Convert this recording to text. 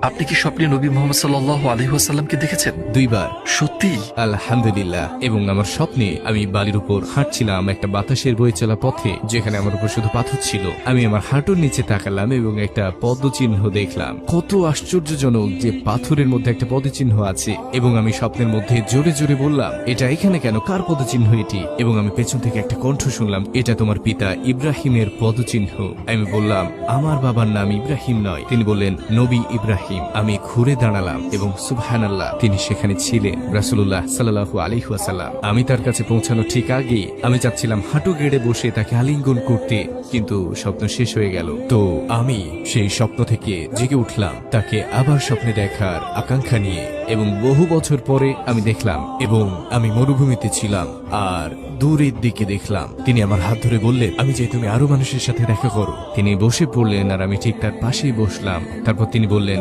আপনি কি স্বপ্নে নবী মোহাম্মদ সাল্লাল্লাহু আলাইহি ওয়াসাল্লামকে দেখেছেন? 2 বার। সত্যি? আলহামদুলিল্লাহ। এবং আমার স্বপ্নে আমি বালির উপর হাঁটছিলাম একটা বাতাসের বয়ে চলা পথে, যেখানে আমার উপর শুধু পাথর ছিল। আমি আমার হাঁটুর নিচে তাকালাম এবং একটা পদচিহ্ন দেখলাম। কত আশ্চর্যজনক যে পাথরের মধ্যে একটা পদচিহ্ন আছে। এবং আমি স্বপ্নের মধ্যে জোরে জোরে বললাম, এটা এখানে কেন? কার পদচিহ্ন এটি? এবং আমি পেছন থেকে একটা কণ্ঠ শুনলাম, এটা তোমার পিতা ইব্রাহিমের পদচিহ্ন। আমি বললাম, আমার বাবার নাম ইব্রাহিম নয়। তিনি বললেন, নবী ইব্রাহিম। আমি ঘুরে দাঁড়ালাম এবং সুবহানাল্লাহ, তিনি সেখানে ছিলেন, রাসূলুল্লাহ সাল্লাল্লাহু আলাইহি ওয়াসাল্লাম। আমি তার কাছে পৌঁছানো ঠিক আগে আমি চাচ্ছিলাম হাঁটু গেড়ে বসে তাকে আলিঙ্গন করতে, কিন্তু স্বপ্ন শেষ হয়ে গেল। তো আমি সেই স্বপ্ন থেকে জেগে উঠলাম তাকে আবার স্বপ্নে দেখার আকাঙ্ক্ষা নিয়ে। এবং বহু বছর পরে আমি দেখলাম, এবং আমি মরুভূমিতে ছিলাম আর দূরের দিকে দেখলাম তিনি আমার হাত ধরে বললেন, আমি চাই তুমি আরো মানুষের সাথে দেখা করো। তিনি বসে পড়লেন আর আমি ঠিক তার পাশেই বসলাম। তারপর তিনি বললেন,